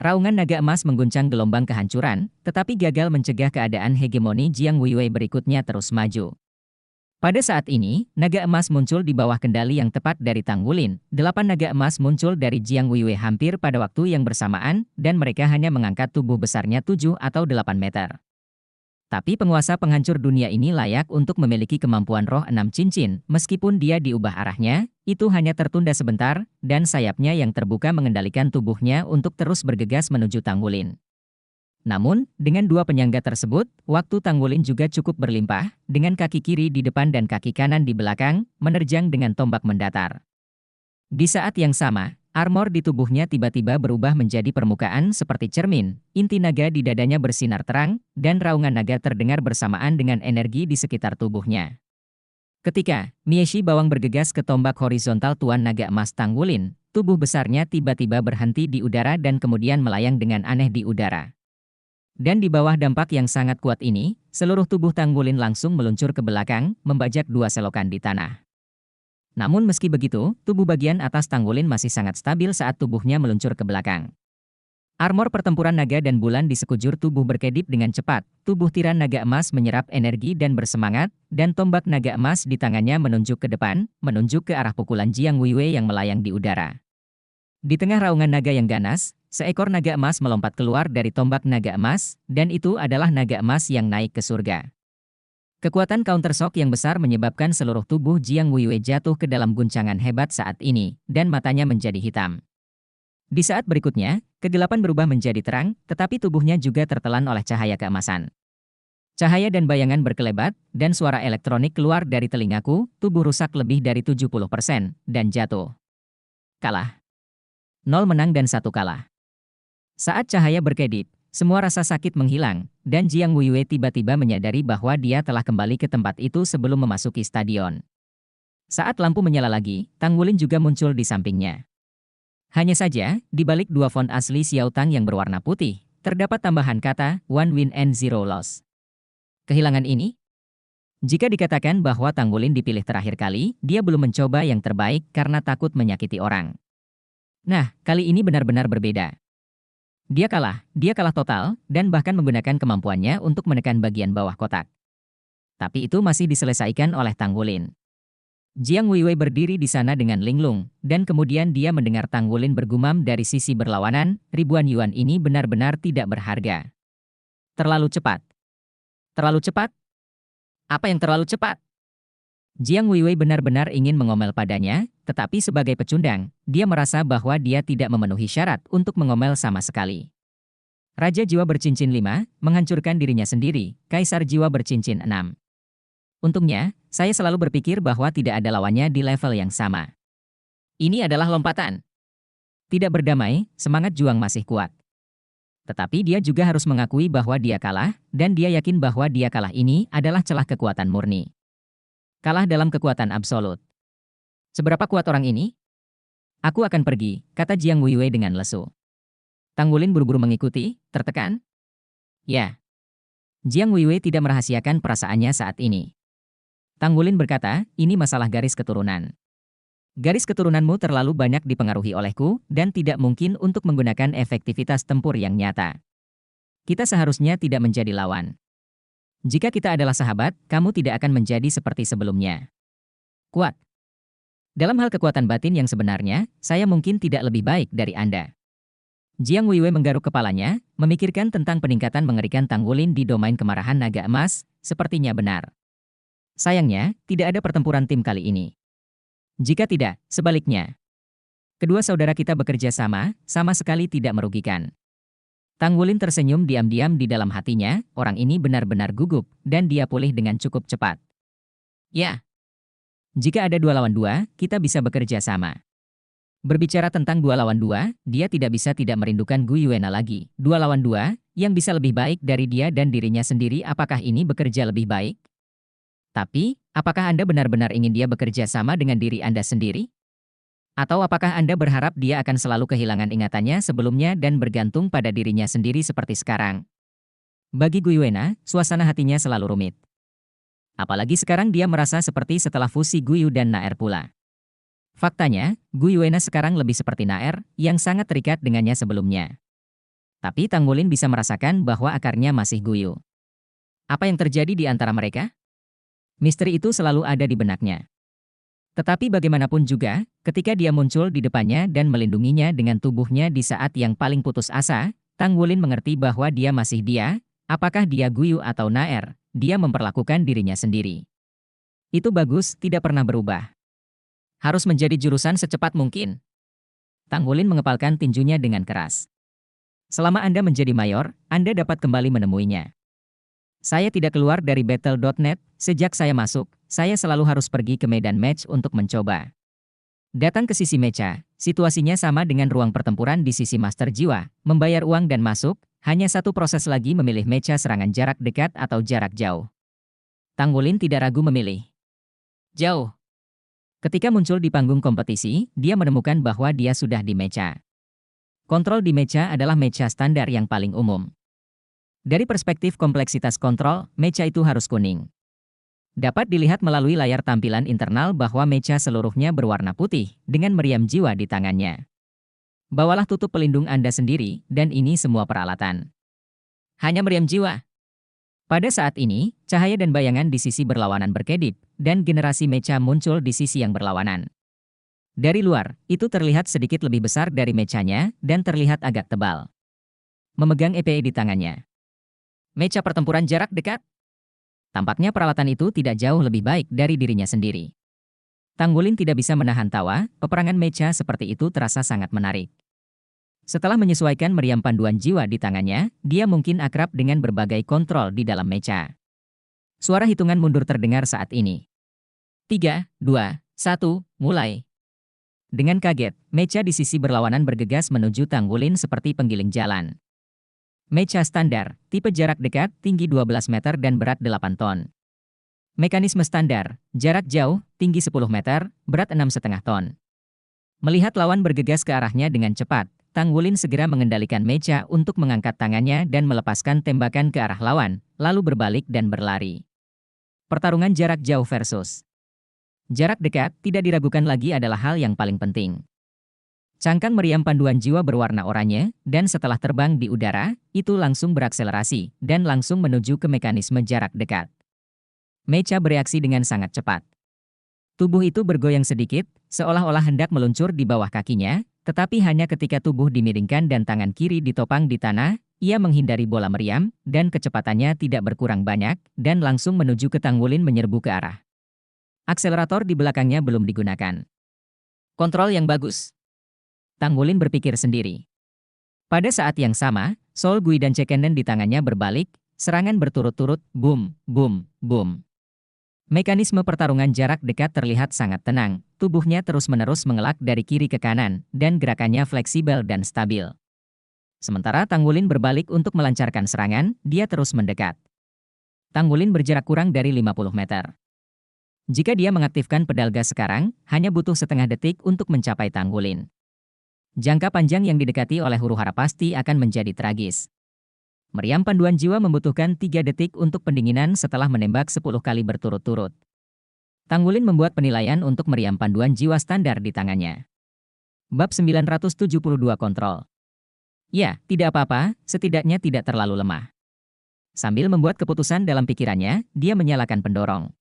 Raungan naga emas mengguncang gelombang kehancuran, tetapi gagal mencegah keadaan hegemoni Jiang Weiwei berikutnya terus maju. Pada saat ini, naga emas muncul di bawah kendali yang tepat dari Tang Wulin. 8 naga emas muncul dari Jiang Weiwei hampir pada waktu yang bersamaan, dan mereka hanya mengangkat tubuh besarnya 7 atau 8 meter. Tapi penguasa penghancur dunia ini layak untuk memiliki kemampuan roh 6 cincin, meskipun dia diubah arahnya, itu hanya tertunda sebentar, dan sayapnya yang terbuka mengendalikan tubuhnya untuk terus bergegas menuju Tang Wulin. Namun, dengan dua penyangga tersebut, waktu Tang Wulin juga cukup berlimpah, dengan kaki kiri di depan dan kaki kanan di belakang, menerjang dengan tombak mendatar. Di saat yang sama, armor di tubuhnya tiba-tiba berubah menjadi permukaan seperti cermin, inti naga di dadanya bersinar terang, dan raungan naga terdengar bersamaan dengan energi di sekitar tubuhnya. Ketika Mieshi Bawang bergegas ke tombak horizontal Tuan Naga Emas Tang Wulin, tubuh besarnya tiba-tiba berhenti di udara dan kemudian melayang dengan aneh di udara. Dan di bawah dampak yang sangat kuat ini, seluruh tubuh Tang Wulin langsung meluncur ke belakang, membajak 2 selokan di tanah. Namun meski begitu, tubuh bagian atas Tang Wulin masih sangat stabil saat tubuhnya meluncur ke belakang. Armor pertempuran naga dan bulan di sekujur tubuh berkedip dengan cepat, tubuh tiran naga emas menyerap energi dan bersemangat, dan tombak naga emas di tangannya menunjuk ke depan, menunjuk ke arah pukulan Jiang Weiwei yang melayang di udara. Di tengah raungan naga yang ganas, seekor naga emas melompat keluar dari tombak naga emas, dan itu adalah naga emas yang naik ke surga. Kekuatan counter shock yang besar menyebabkan seluruh tubuh Jiang Weiwei jatuh ke dalam guncangan hebat saat ini, dan matanya menjadi hitam. Di saat berikutnya, kegelapan berubah menjadi terang, tetapi tubuhnya juga tertelan oleh cahaya keemasan. Cahaya dan bayangan berkelebat, dan suara elektronik keluar dari telingaku, tubuh rusak lebih dari 70%, dan jatuh. Kalah. 0 menang dan 1 kalah. Saat cahaya berkedip, semua rasa sakit menghilang, dan Jiang Weiwei tiba-tiba menyadari bahwa dia telah kembali ke tempat itu sebelum memasuki stadion. Saat lampu menyala lagi, Tang Wulin juga muncul di sampingnya. Hanya saja, di balik 2 font asli Xiao Tang yang berwarna putih, terdapat tambahan kata, "One win and zero loss." Kehilangan ini? Jika dikatakan bahwa Tang Wulin dipilih terakhir kali, dia belum mencoba yang terbaik karena takut menyakiti orang. Nah, kali ini benar-benar berbeda. Dia kalah total, dan bahkan menggunakan kemampuannya untuk menekan bagian bawah kotak. Tapi itu masih diselesaikan oleh Tang Wulin. Jiang Weiwei berdiri di sana dengan linglung, dan kemudian dia mendengar Tang Wulin bergumam dari sisi berlawanan, ribuan yuan ini benar-benar tidak berharga. Terlalu cepat. Terlalu cepat? Apa yang terlalu cepat? Jiang Weiwei benar-benar ingin mengomel padanya, tetapi sebagai pecundang, dia merasa bahwa dia tidak memenuhi syarat untuk mengomel sama sekali. Raja Jiwa Bercincin 5, menghancurkan dirinya sendiri, Kaisar Jiwa Bercincin 6. Untungnya, saya selalu berpikir bahwa tidak ada lawannya di level yang sama. Ini adalah lompatan. Tidak berdamai, semangat juang masih kuat. Tetapi dia juga harus mengakui bahwa dia kalah, dan dia yakin bahwa dia kalah ini adalah celah kekuatan murni. Kalah dalam kekuatan absolut. Seberapa kuat orang ini? Aku akan pergi, kata Jiang Weiwei dengan lesu. Tang Wulin buru-buru mengikuti, tertekan. Ya. Jiang Weiwei tidak merahasiakan perasaannya saat ini. Tang Wulin berkata, ini masalah garis keturunan. Garis keturunanmu terlalu banyak dipengaruhi olehku, dan tidak mungkin untuk menggunakan efektivitas tempur yang nyata. Kita seharusnya tidak menjadi lawan. Jika kita adalah sahabat, kamu tidak akan menjadi seperti sebelumnya. Kuat. Dalam hal kekuatan batin yang sebenarnya, saya mungkin tidak lebih baik dari Anda. Jiang Weiwei menggaruk kepalanya, memikirkan tentang peningkatan mengerikan Tang Wulin di domain kemarahan naga emas, sepertinya benar. Sayangnya, tidak ada pertempuran tim kali ini. Jika tidak, sebaliknya. Kedua saudara kita bekerja sama sekali tidak merugikan. Tang Wulin tersenyum diam-diam di dalam hatinya, orang ini benar-benar gugup, dan dia pulih dengan cukup cepat. Ya. Jika ada 2 lawan 2, kita bisa bekerja sama. Berbicara tentang 2 lawan 2, dia tidak bisa tidak merindukan Gu Yuena lagi. 2 lawan 2, yang bisa lebih baik dari dia dan dirinya sendiri, apakah ini bekerja lebih baik? Tapi, apakah Anda benar-benar ingin dia bekerja sama dengan diri Anda sendiri? Atau apakah Anda berharap dia akan selalu kehilangan ingatannya sebelumnya dan bergantung pada dirinya sendiri seperti sekarang? Bagi Gu Yuena, suasana hatinya selalu rumit. Apalagi sekarang dia merasa seperti setelah fusi Guyu dan Naer pula. Faktanya, Gu Yuena sekarang lebih seperti Naer, yang sangat terikat dengannya sebelumnya. Tapi Tanggulin bisa merasakan bahwa akarnya masih guyup. Apa yang terjadi di antara mereka? Misteri itu selalu ada di benaknya. Tetapi bagaimanapun juga, ketika dia muncul di depannya dan melindunginya dengan tubuhnya di saat yang paling putus asa, Tanggulin mengerti bahwa dia masih dia, apakah dia Guyu atau Naer, dia memperlakukan dirinya sendiri. Itu bagus, tidak pernah berubah. Harus menjadi jurusan secepat mungkin. Tanggulin mengepalkan tinjunya dengan keras. Selama Anda menjadi mayor, Anda dapat kembali menemuinya. Saya tidak keluar dari Battle.net, sejak saya masuk, saya selalu harus pergi ke medan match untuk mencoba. Datang ke sisi mecha, situasinya sama dengan ruang pertempuran di sisi Master Jiwa, membayar uang dan masuk, hanya satu proses lagi memilih mecha serangan jarak dekat atau jarak jauh. Tanggulin tidak ragu memilih jauh. Ketika muncul di panggung kompetisi, dia menemukan bahwa dia sudah di mecha. Kontrol di mecha adalah mecha standar yang paling umum. Dari perspektif kompleksitas kontrol, mecha itu harus kuning. Dapat dilihat melalui layar tampilan internal bahwa mecha seluruhnya berwarna putih, dengan meriam jiwa di tangannya. Bawalah tutup pelindung Anda sendiri, dan ini semua peralatan. Hanya meriam jiwa. Pada saat ini, cahaya dan bayangan di sisi berlawanan berkedip, dan generasi mecha muncul di sisi yang berlawanan. Dari luar, itu terlihat sedikit lebih besar dari mechanya, dan terlihat agak tebal. Memegang EPE di tangannya. Mecha pertempuran jarak dekat? Tampaknya peralatan itu tidak jauh lebih baik dari dirinya sendiri. Tanggulin tidak bisa menahan tawa, peperangan mecha seperti itu terasa sangat menarik. Setelah menyesuaikan meriam panduan jiwa di tangannya, dia mungkin akrab dengan berbagai kontrol di dalam mecha. Suara hitungan mundur terdengar saat ini. 3, 2, 1, mulai. Dengan kaget, mecha di sisi berlawanan bergegas menuju Tanggulin seperti penggiling jalan. Mecha standar, tipe jarak dekat, tinggi 12 meter dan berat 8 ton. Mekanisme standar, jarak jauh, tinggi 10 meter, berat 6,5 ton. Melihat lawan bergegas ke arahnya dengan cepat, Tanggulin segera mengendalikan mecha untuk mengangkat tangannya dan melepaskan tembakan ke arah lawan, lalu berbalik dan berlari. Pertarungan jarak jauh versus jarak dekat tidak diragukan lagi adalah hal yang paling penting. Cangkang meriam panduan jiwa berwarna oranye, dan setelah terbang di udara, itu langsung berakselerasi, dan langsung menuju ke mekanisme jarak dekat. Mecha bereaksi dengan sangat cepat. Tubuh itu bergoyang sedikit, seolah-olah hendak meluncur di bawah kakinya, tetapi hanya ketika tubuh dimiringkan dan tangan kiri ditopang di tanah, ia menghindari bola meriam, dan kecepatannya tidak berkurang banyak, dan langsung menuju ke Tanggulin menyerbu ke arah. Akselerator di belakangnya belum digunakan. Kontrol yang bagus. Tanggulin berpikir sendiri. Pada saat yang sama, Soul Gui dan Cekenden di tangannya berbalik, serangan berturut-turut, boom, boom, boom. Mekanisme pertarungan jarak dekat terlihat sangat tenang, tubuhnya terus-menerus mengelak dari kiri ke kanan, dan gerakannya fleksibel dan stabil. Sementara Tanggulin berbalik untuk melancarkan serangan, dia terus mendekat. Tanggulin berjarak kurang dari 50 meter. Jika dia mengaktifkan pedal gas sekarang, hanya butuh setengah detik untuk mencapai Tanggulin. Jangka panjang yang didekati oleh huru-hara pasti akan menjadi tragis. Meriam panduan jiwa membutuhkan 3 detik untuk pendinginan setelah menembak 10 kali berturut-turut. Tanggulin membuat penilaian untuk meriam panduan jiwa standar di tangannya. Bab 972 kontrol. Ya, tidak apa-apa, setidaknya tidak terlalu lemah. Sambil membuat keputusan dalam pikirannya, dia menyalakan pendorong.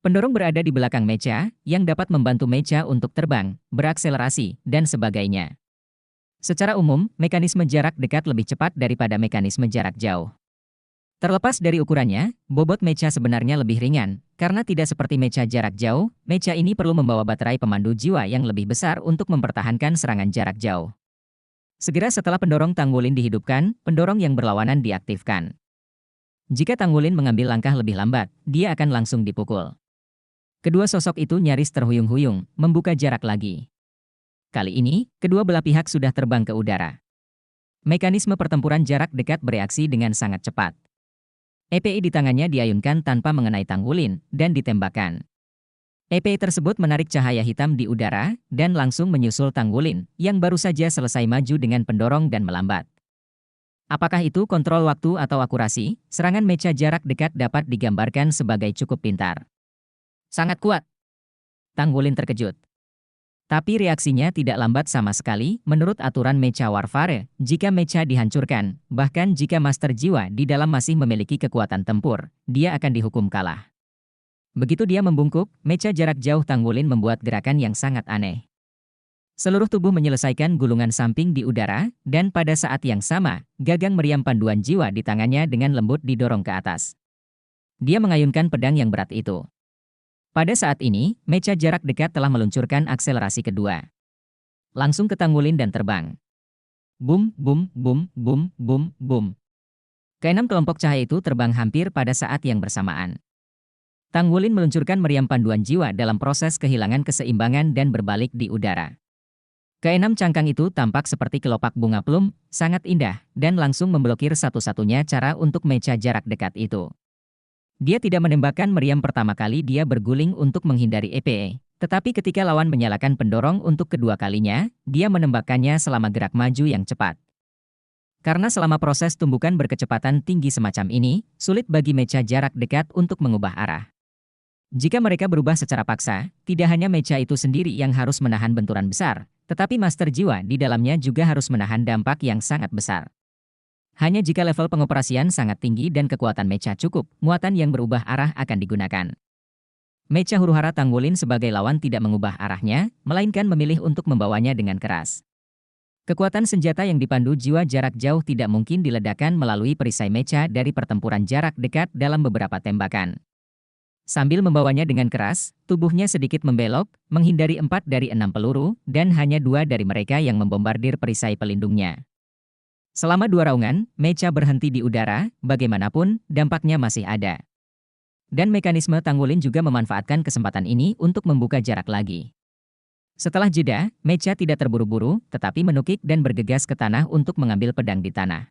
Pendorong berada di belakang mecha, yang dapat membantu mecha untuk terbang, berakselerasi, dan sebagainya. Secara umum, mekanisme jarak dekat lebih cepat daripada mekanisme jarak jauh. Terlepas dari ukurannya, bobot mecha sebenarnya lebih ringan, karena tidak seperti mecha jarak jauh, mecha ini perlu membawa baterai pemandu jiwa yang lebih besar untuk mempertahankan serangan jarak jauh. Segera setelah pendorong Tanggulin dihidupkan, pendorong yang berlawanan diaktifkan. Jika Tanggulin mengambil langkah lebih lambat, dia akan langsung dipukul. Kedua sosok itu nyaris terhuyung-huyung, membuka jarak lagi. Kali ini, kedua belah pihak sudah terbang ke udara. Mekanisme pertempuran jarak dekat bereaksi dengan sangat cepat. EPI di tangannya diayunkan tanpa mengenai Tanggulin, dan ditembakkan. EPI tersebut menarik cahaya hitam di udara, dan langsung menyusul Tanggulin, yang baru saja selesai maju dengan pendorong dan melambat. Apakah itu kontrol waktu atau akurasi, serangan mecha jarak dekat dapat digambarkan sebagai cukup pintar. Sangat kuat. Tanggulin terkejut. Tapi reaksinya tidak lambat sama sekali. Menurut aturan Mecha Warfare, jika Mecha dihancurkan, bahkan jika Master Jiwa di dalam masih memiliki kekuatan tempur, dia akan dihukum kalah. Begitu dia membungkuk, Mecha jarak jauh Tanggulin membuat gerakan yang sangat aneh. Seluruh tubuh menyelesaikan gulungan samping di udara, dan pada saat yang sama, gagang meriam panduan jiwa di tangannya dengan lembut didorong ke atas. Dia mengayunkan pedang yang berat itu. Pada saat ini, Mecha jarak dekat telah meluncurkan akselerasi kedua. Langsung ke Tanggulin dan terbang. Boom, boom, boom, boom, boom, boom. Keenam kelompok cahaya itu terbang hampir pada saat yang bersamaan. Tanggulin meluncurkan meriam panduan jiwa dalam proses kehilangan keseimbangan dan berbalik di udara. Keenam cangkang itu tampak seperti kelopak bunga plum, sangat indah, dan langsung memblokir satu-satunya cara untuk Mecha jarak dekat itu. Dia tidak menembakkan meriam pertama kali dia berguling untuk menghindari EPE, tetapi ketika lawan menyalakan pendorong untuk kedua kalinya, dia menembakkannya selama gerak maju yang cepat. Karena selama proses tumbukan berkecepatan tinggi semacam ini, sulit bagi Mecha jarak dekat untuk mengubah arah. Jika mereka berubah secara paksa, tidak hanya Mecha itu sendiri yang harus menahan benturan besar, tetapi Master Jiwa di dalamnya juga harus menahan dampak yang sangat besar. Hanya jika level pengoperasian sangat tinggi dan kekuatan Mecha cukup, muatan yang berubah arah akan digunakan. Mecha huru-hara Tanggulin sebagai lawan tidak mengubah arahnya, melainkan memilih untuk membawanya dengan keras. Kekuatan senjata yang dipandu jiwa jarak jauh tidak mungkin diledakkan melalui perisai Mecha dari pertempuran jarak dekat dalam beberapa tembakan. Sambil membawanya dengan keras, tubuhnya sedikit membelok, menghindari 4 dari 6 peluru, dan hanya 2 dari mereka yang membombardir perisai pelindungnya. Selama 2 raungan, Mecha berhenti di udara, bagaimanapun, dampaknya masih ada. Dan mekanisme Tanggulin juga memanfaatkan kesempatan ini untuk membuka jarak lagi. Setelah jeda, Mecha tidak terburu-buru, tetapi menukik dan bergegas ke tanah untuk mengambil pedang di tanah.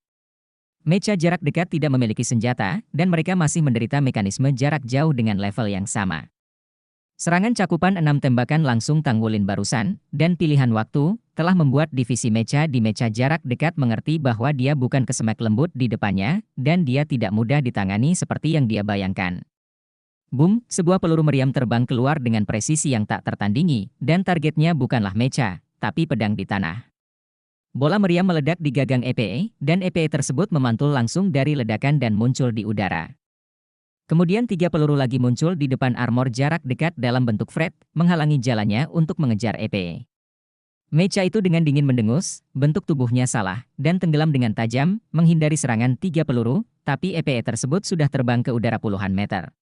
Mecha jarak dekat tidak memiliki senjata, dan mereka masih menderita mekanisme jarak jauh dengan level yang sama. Serangan cakupan 6 tembakan langsung Tanggulin barusan, dan pilihan waktu, telah membuat divisi Mecha di Mecha jarak dekat mengerti bahwa dia bukan kesemek lembut di depannya, dan dia tidak mudah ditangani seperti yang dia bayangkan. Boom, sebuah peluru meriam terbang keluar dengan presisi yang tak tertandingi, dan targetnya bukanlah Mecha, tapi pedang di tanah. Bola meriam meledak di gagang EPE, dan EPE tersebut memantul langsung dari ledakan dan muncul di udara. Kemudian 3 peluru lagi muncul di depan armor jarak dekat dalam bentuk fret, menghalangi jalannya untuk mengejar EPE. Mecha itu dengan dingin mendengus, bentuk tubuhnya salah, dan tenggelam dengan tajam, menghindari serangan 3 peluru, tapi EPE tersebut sudah terbang ke udara puluhan meter.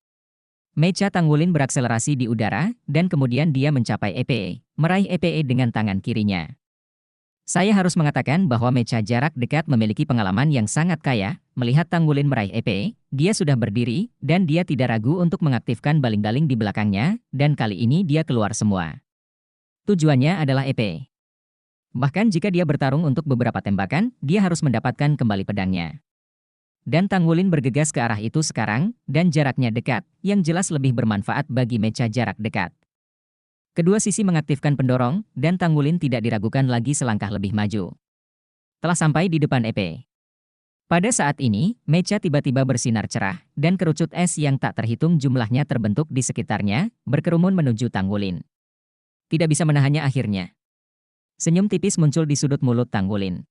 Mecha Tanggulin berakselerasi di udara, dan kemudian dia mencapai EPE, meraih EPE dengan tangan kirinya. Saya harus mengatakan bahwa Mecha jarak dekat memiliki pengalaman yang sangat kaya. Melihat Tanggulin meraih EPE, dia sudah berdiri, dan dia tidak ragu untuk mengaktifkan baling-baling di belakangnya, dan kali ini dia keluar semua. Tujuannya adalah EPE. Bahkan jika dia bertarung untuk beberapa tembakan, dia harus mendapatkan kembali pedangnya. Dan Tanggulin bergegas ke arah itu sekarang, dan jaraknya dekat, yang jelas lebih bermanfaat bagi Mecha jarak dekat. Kedua sisi mengaktifkan pendorong, dan Tanggulin tidak diragukan lagi selangkah lebih maju. Telah sampai di depan EPE. Pada saat ini, Mecha tiba-tiba bersinar cerah, dan kerucut es yang tak terhitung jumlahnya terbentuk di sekitarnya, berkerumun menuju Tanggulin. Tidak bisa menahannya akhirnya. Senyum tipis muncul di sudut mulut Tanggulin.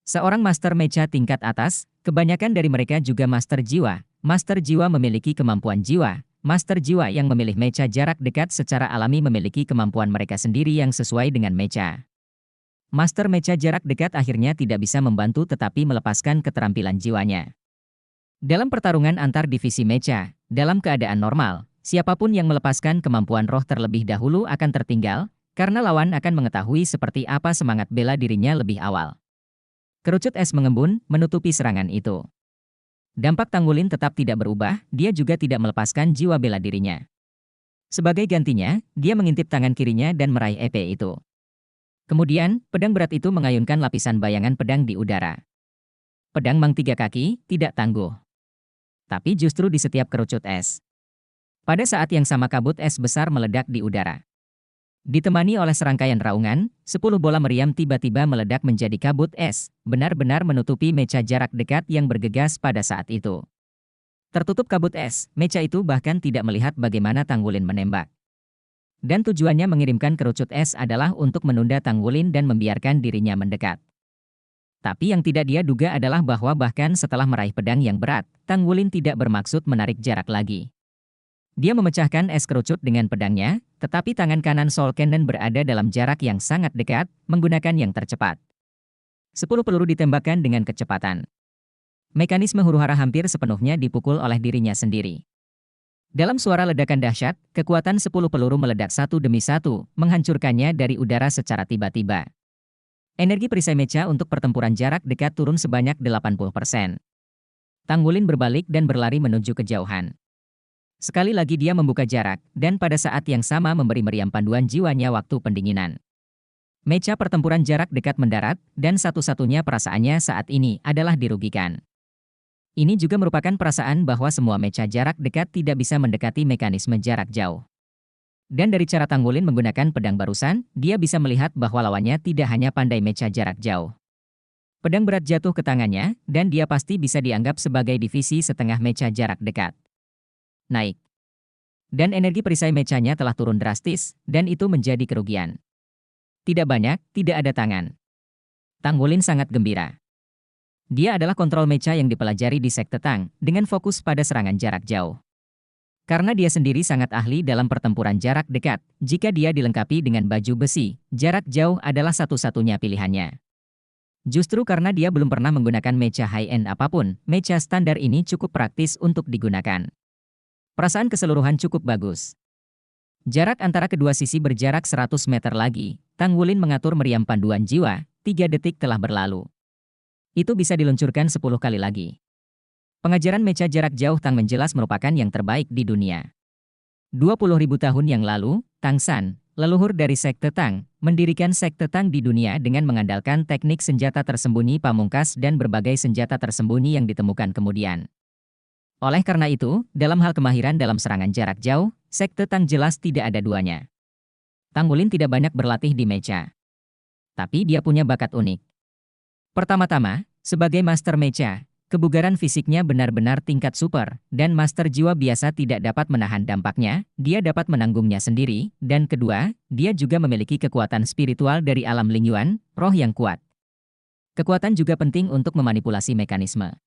Seorang Master Mecha tingkat atas, kebanyakan dari mereka juga Master Jiwa. Master Jiwa memiliki kemampuan jiwa. Master Jiwa yang memilih Mecha jarak dekat secara alami memiliki kemampuan mereka sendiri yang sesuai dengan Mecha. Master Mecha jarak dekat akhirnya tidak bisa membantu tetapi melepaskan keterampilan jiwanya. Dalam pertarungan antar divisi Mecha, dalam keadaan normal, siapapun yang melepaskan kemampuan roh terlebih dahulu akan tertinggal, karena lawan akan mengetahui seperti apa semangat bela dirinya lebih awal. Kerucut es mengembun, menutupi serangan itu. Dampak Tanggulin tetap tidak berubah, dia juga tidak melepaskan jiwa bela dirinya. Sebagai gantinya, dia mengintip tangan kirinya dan meraih EP itu. Kemudian, pedang berat itu mengayunkan lapisan bayangan pedang di udara. Pedang Mang Tiga Kaki tidak tangguh. Tapi justru di setiap kerucut es. Pada saat yang sama kabut es besar meledak di udara. Ditemani oleh serangkaian raungan, 10 bola meriam tiba-tiba meledak menjadi kabut es, benar-benar menutupi Mecha jarak dekat yang bergegas pada saat itu. Tertutup kabut es, Mecha itu bahkan tidak melihat bagaimana Tanggulin menembak. Dan tujuannya mengirimkan kerucut es adalah untuk menunda Tang Wulin dan membiarkan dirinya mendekat. Tapi yang tidak dia duga adalah bahwa bahkan setelah meraih pedang yang berat, Tang Wulin tidak bermaksud menarik jarak lagi. Dia memecahkan es kerucut dengan pedangnya, tetapi tangan kanan Soul Cannon berada dalam jarak yang sangat dekat, menggunakan yang tercepat. 10 peluru ditembakkan dengan kecepatan. Mekanisme huru-hara hampir sepenuhnya dipukul oleh dirinya sendiri. Dalam suara ledakan dahsyat, kekuatan 10 peluru meledak satu demi satu, menghancurkannya dari udara secara tiba-tiba. Energi perisai mecha untuk pertempuran jarak dekat turun sebanyak 80%. Tang Wulin berbalik dan berlari menuju kejauhan. Sekali lagi dia membuka jarak, dan pada saat yang sama memberi meriam panduan jiwanya waktu pendinginan. Mecha pertempuran jarak dekat mendarat, dan satu-satunya perasaannya saat ini adalah dirugikan. Ini juga merupakan perasaan bahwa semua mecha jarak dekat tidak bisa mendekati mekanisme jarak jauh. Dan dari cara Tang Wulin menggunakan pedang barusan, dia bisa melihat bahwa lawannya tidak hanya pandai mecha jarak jauh. Pedang berat jatuh ke tangannya, dan dia pasti bisa dianggap sebagai divisi setengah mecha jarak dekat. Naik. Dan energi perisai mechanya telah turun drastis, dan itu menjadi kerugian. Tidak banyak, tidak ada tangan. Tang Wulin sangat gembira. Dia adalah kontrol mecha yang dipelajari di Sekte Tang, dengan fokus pada serangan jarak jauh. Karena dia sendiri sangat ahli dalam pertempuran jarak dekat, jika dia dilengkapi dengan baju besi, jarak jauh adalah satu-satunya pilihannya. Justru karena dia belum pernah menggunakan mecha high-end apapun, mecha standar ini cukup praktis untuk digunakan. Perasaan keseluruhan cukup bagus. Jarak antara kedua sisi berjarak 100 meter lagi, Tang Wulin mengatur meriam panduan jiwa, 3 detik telah berlalu. Itu bisa diluncurkan 10 kali lagi. Pengajaran mecha jarak jauh Tang menjelas merupakan yang terbaik di dunia. 20.000 tahun yang lalu, Tang San, leluhur dari Sekte Tang, mendirikan Sekte Tang di dunia dengan mengandalkan teknik senjata tersembunyi pamungkas dan berbagai senjata tersembunyi yang ditemukan kemudian. Oleh karena itu, dalam hal kemahiran dalam serangan jarak jauh, Sekte Tang jelas tidak ada duanya. Tang Wulin tidak banyak berlatih di mecha. Tapi dia punya bakat unik. Pertama-tama, sebagai master mecha, kebugaran fisiknya benar-benar tingkat super, dan master jiwa biasa tidak dapat menahan dampaknya, dia dapat menanggungnya sendiri, dan kedua, dia juga memiliki kekuatan spiritual dari alam Ling Yuan, roh yang kuat. Kekuatan juga penting untuk memanipulasi mekanisme.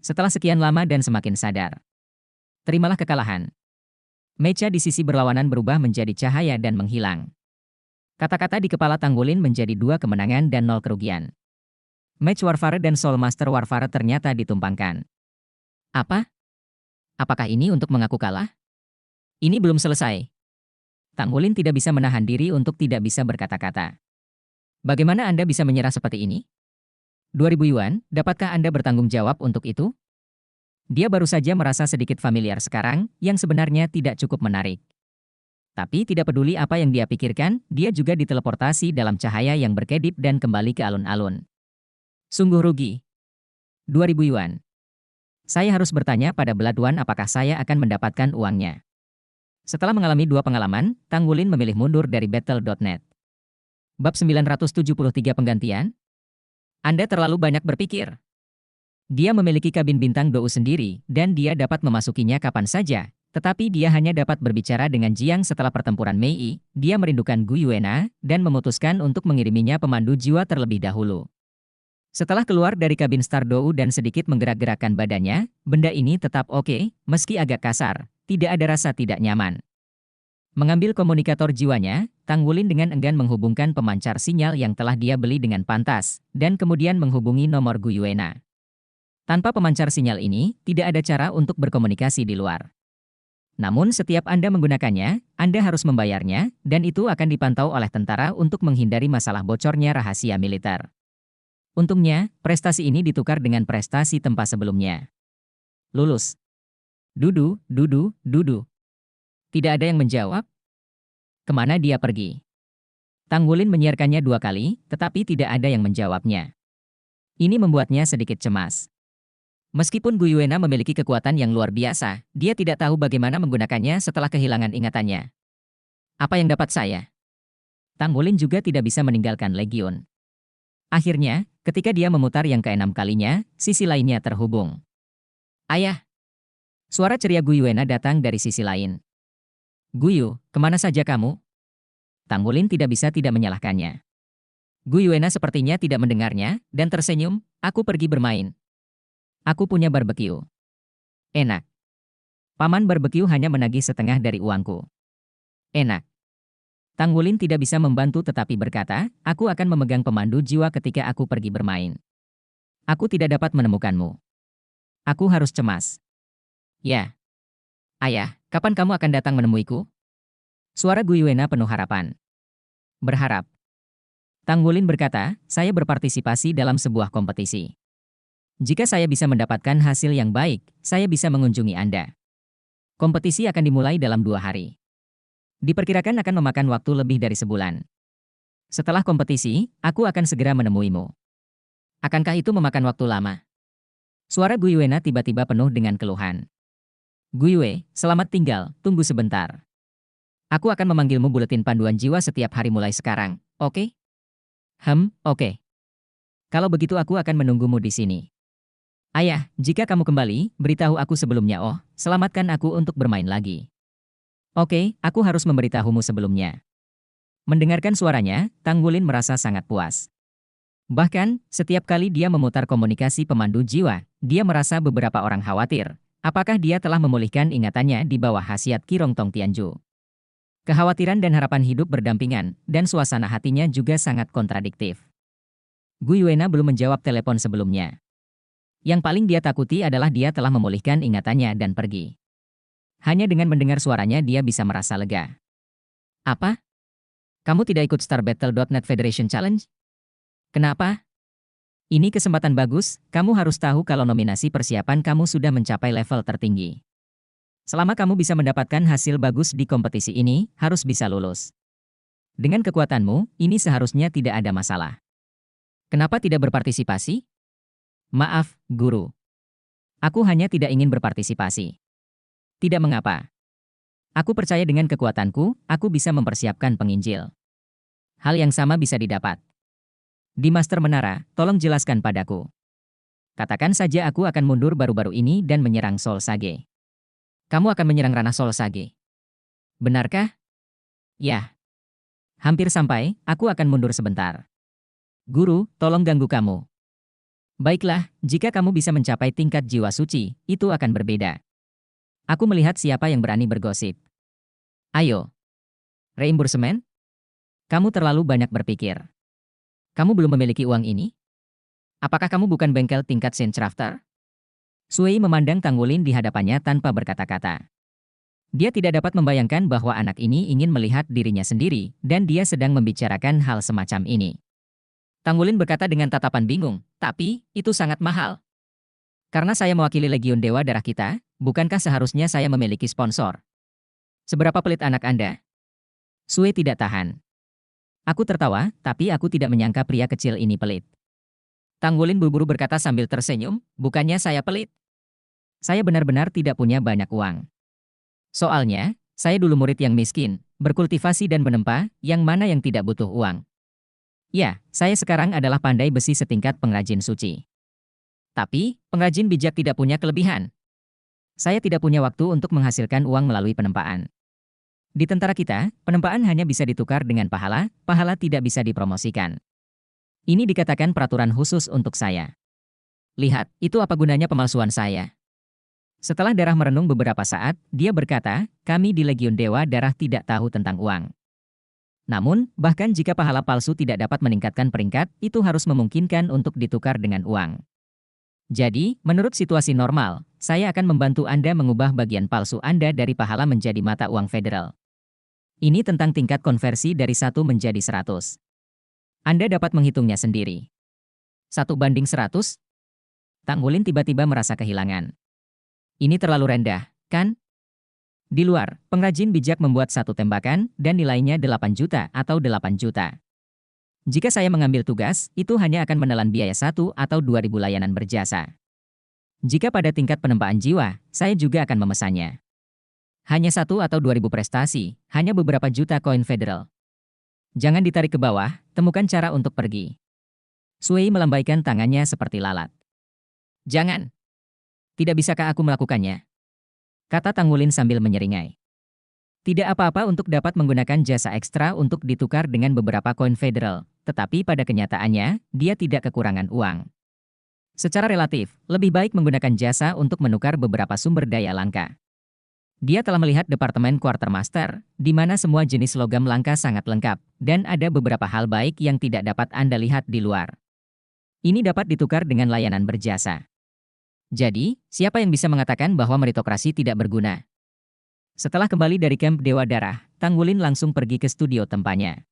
Setelah sekian lama dan semakin sadar, terimalah kekalahan. Mecha di sisi berlawanan berubah menjadi cahaya dan menghilang. Kata-kata di kepala Tang Wulin menjadi 2 kemenangan dan 0 kerugian. Match Warfare dan Soul Master Warfare ternyata ditumpangkan. Apa? Apakah ini untuk mengaku kalah? Ini belum selesai. Tang Wulin tidak bisa menahan diri untuk tidak bisa berkata-kata. Bagaimana Anda bisa menyerah seperti ini? 2000 yuan, dapatkah Anda bertanggung jawab untuk itu? Dia baru saja merasa sedikit familiar sekarang, yang sebenarnya tidak cukup menarik. Tapi tidak peduli apa yang dia pikirkan, dia juga diteleportasi dalam cahaya yang berkedip dan kembali ke alun-alun. Sungguh rugi. 2000 yuan. Saya harus bertanya pada Blood One apakah saya akan mendapatkan uangnya. Setelah mengalami 2 pengalaman, Tang Wulin memilih mundur dari Battle.net. Bab 973 penggantian? Anda terlalu banyak berpikir. Dia memiliki kabin bintang Dou sendiri, dan dia dapat memasukinya kapan saja, tetapi dia hanya dapat berbicara dengan Jiang setelah pertempuran Mei. Dia merindukan Gu Yuena, dan memutuskan untuk mengiriminya pemandu jiwa terlebih dahulu. Setelah keluar dari kabin Star Dou dan sedikit menggerak-gerakkan badannya, benda ini tetap oke, meski agak kasar, tidak ada rasa tidak nyaman. Mengambil komunikator jiwanya, Tang Wulin dengan enggan menghubungkan pemancar sinyal yang telah dia beli dengan pantas, dan kemudian menghubungi nomor Gu Yuena. Tanpa pemancar sinyal ini, tidak ada cara untuk berkomunikasi di luar. Namun setiap Anda menggunakannya, Anda harus membayarnya, dan itu akan dipantau oleh tentara untuk menghindari masalah bocornya rahasia militer. Untungnya, prestasi ini ditukar dengan prestasi tempat sebelumnya. Lulus. Dudu, dudu, dudu. Tidak ada yang menjawab. Kemana dia pergi? Tang Wulin menyiarkannya 2 kali, tetapi tidak ada yang menjawabnya. Ini membuatnya sedikit cemas. Meskipun Gu Yuena memiliki kekuatan yang luar biasa, dia tidak tahu bagaimana menggunakannya setelah kehilangan ingatannya. Apa yang dapat saya? Tang Wulin juga tidak bisa meninggalkan Legion. Akhirnya, ketika dia memutar yang ke-6 kalinya, sisi lainnya terhubung. Ayah! Suara ceria Gu Yuena datang dari sisi lain. Guyu, kemana saja kamu? Tang Wulin tidak bisa tidak menyalahkannya. Gu Yuena sepertinya tidak mendengarnya, dan tersenyum, aku pergi bermain. Aku punya barbeque. Enak. Paman barbeque hanya menagih setengah dari uangku. Enak. Tang Wulin tidak bisa membantu tetapi berkata, aku akan memegang pemandu jiwa ketika aku pergi bermain. Aku tidak dapat menemukanmu. Aku harus cemas. Ya. Ayah, kapan kamu akan datang menemuiku? Suara Gu Yuena penuh harapan. Berharap. Tang Wulin berkata, saya berpartisipasi dalam sebuah kompetisi. Jika saya bisa mendapatkan hasil yang baik, saya bisa mengunjungi Anda. Kompetisi akan dimulai dalam 2 hari. Diperkirakan akan memakan waktu lebih dari sebulan. Setelah kompetisi, aku akan segera menemuimu. Akankah itu memakan waktu lama? Suara Gu Yuena tiba-tiba penuh dengan keluhan. Gu Yue, selamat tinggal, tunggu sebentar. Aku akan memanggilmu buletin panduan jiwa setiap hari mulai sekarang, oke? Oke. Kalau begitu aku akan menunggumu di sini. Ayah, jika kamu kembali, beritahu aku sebelumnya. Oh, selamatkan aku untuk bermain lagi. Oke, aku harus memberitahumu sebelumnya. Mendengarkan suaranya, Tang Wulin merasa sangat puas. Bahkan, setiap kali dia memutar komunikasi pemandu jiwa, dia merasa beberapa orang khawatir. Apakah dia telah memulihkan ingatannya di bawah khasiat Qirong Tong Tianju? Kekhawatiran dan harapan hidup berdampingan, dan suasana hatinya juga sangat kontradiktif. Gu Yuena belum menjawab telepon sebelumnya. Yang paling dia takuti adalah dia telah memulihkan ingatannya dan pergi. Hanya dengan mendengar suaranya dia bisa merasa lega. Apa? Kamu tidak ikut StarBattle.net Federation Challenge? Kenapa? Ini kesempatan bagus, kamu harus tahu kalau nominasi persiapan kamu sudah mencapai level tertinggi. Selama kamu bisa mendapatkan hasil bagus di kompetisi ini, harus bisa lulus. Dengan kekuatanmu, ini seharusnya tidak ada masalah. Kenapa tidak berpartisipasi? Maaf, Guru. Aku hanya tidak ingin berpartisipasi. Tidak mengapa. Aku percaya dengan kekuatanku, aku bisa mempersiapkan penginjil. Hal yang sama bisa didapat. Di Master Menara, tolong jelaskan padaku. Katakan saja aku akan mundur baru-baru ini dan menyerang Soul Sage. Kamu akan menyerang ranah Soul Sage. Benarkah? Ya. Hampir sampai, aku akan mundur sebentar. Guru, tolong ganggu kamu. Baiklah, jika kamu bisa mencapai tingkat jiwa suci, itu akan berbeda. Aku melihat siapa yang berani bergosip. Ayo. Reimbursement? Kamu terlalu banyak berpikir. Kamu belum memiliki uang ini? Apakah kamu bukan bengkel tingkat Saincrafter? Sui memandang Tang Wulin di hadapannya tanpa berkata-kata. Dia tidak dapat membayangkan bahwa anak ini ingin melihat dirinya sendiri, dan dia sedang membicarakan hal semacam ini. Tang Wulin berkata dengan tatapan bingung, tapi, itu sangat mahal. Karena saya mewakili Legiun Dewa Darah kita, bukankah seharusnya saya memiliki sponsor? Seberapa pelit anak Anda? Sui tidak tahan. Aku tertawa, tapi aku tidak menyangka pria kecil ini pelit. Tang Wulin buru-buru berkata sambil tersenyum, bukannya saya pelit. Saya benar-benar tidak punya banyak uang. Soalnya, saya dulu murid yang miskin, berkultivasi dan menempa, yang mana yang tidak butuh uang. Ya, saya sekarang adalah pandai besi setingkat pengrajin suci. Tapi, pengrajin bijak tidak punya kelebihan. Saya tidak punya waktu untuk menghasilkan uang melalui penempaan. Di tentara kita, penempaan hanya bisa ditukar dengan pahala, pahala tidak bisa dipromosikan. Ini dikatakan peraturan khusus untuk saya. Lihat, itu apa gunanya pemalsuan saya. Setelah Darah merenung beberapa saat, dia berkata, kami di Legiun Dewa Darah tidak tahu tentang uang. Namun, bahkan jika pahala palsu tidak dapat meningkatkan peringkat, itu harus memungkinkan untuk ditukar dengan uang. Jadi, menurut situasi normal, saya akan membantu Anda mengubah bagian palsu Anda dari pahala menjadi mata uang federal. Ini tentang tingkat konversi dari 1 menjadi 100. Anda dapat menghitungnya sendiri. 1:100? Tang Wulin tiba-tiba merasa kehilangan. Ini terlalu rendah, kan? Di luar, pengrajin bijak membuat satu tembakan, dan nilainya 8 juta atau 8 juta. Jika saya mengambil tugas, itu hanya akan menelan biaya 1 atau 2.000 layanan berjasa. Jika pada tingkat penempaan jiwa, saya juga akan memesannya. Hanya 1 atau 2.000 prestasi, hanya beberapa juta koin federal. Jangan ditarik ke bawah, temukan cara untuk pergi. Sui melambaikan tangannya seperti lalat. Jangan. Tidak bisakah aku melakukannya? Kata Tang Wulin sambil menyeringai. Tidak apa-apa untuk dapat menggunakan jasa ekstra untuk ditukar dengan beberapa koin federal, tetapi pada kenyataannya, dia tidak kekurangan uang. Secara relatif, lebih baik menggunakan jasa untuk menukar beberapa sumber daya langka. Dia telah melihat Departemen Quartermaster, di mana semua jenis logam langka sangat lengkap, dan ada beberapa hal baik yang tidak dapat Anda lihat di luar. Ini dapat ditukar dengan layanan berjasa. Jadi, siapa yang bisa mengatakan bahwa meritokrasi tidak berguna? Setelah kembali dari kamp Dewa Darah, Tang Wulin langsung pergi ke studio tempatnya.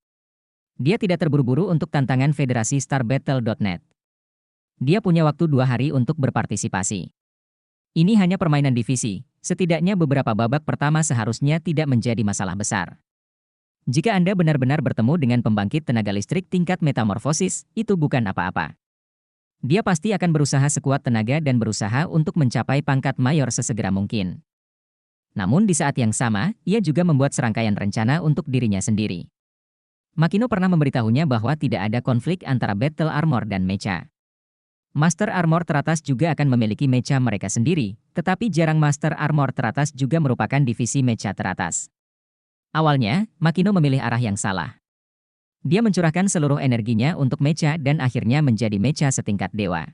Dia tidak terburu-buru untuk tantangan Federasi StarBattle.net. Dia punya waktu 2 hari untuk berpartisipasi. Ini hanya permainan divisi, setidaknya beberapa babak pertama seharusnya tidak menjadi masalah besar. Jika Anda benar-benar bertemu dengan pembangkit tenaga listrik tingkat metamorfosis, itu bukan apa-apa. Dia pasti akan berusaha sekuat tenaga dan berusaha untuk mencapai pangkat mayor sesegera mungkin. Namun di saat yang sama, ia juga membuat serangkaian rencana untuk dirinya sendiri. Makino pernah memberitahunya bahwa tidak ada konflik antara Battle Armor dan Mecha. Master Armor teratas juga akan memiliki mecha mereka sendiri, tetapi jarang Master Armor teratas juga merupakan divisi mecha teratas. Awalnya, Makino memilih arah yang salah. Dia mencurahkan seluruh energinya untuk mecha dan akhirnya menjadi mecha setingkat dewa.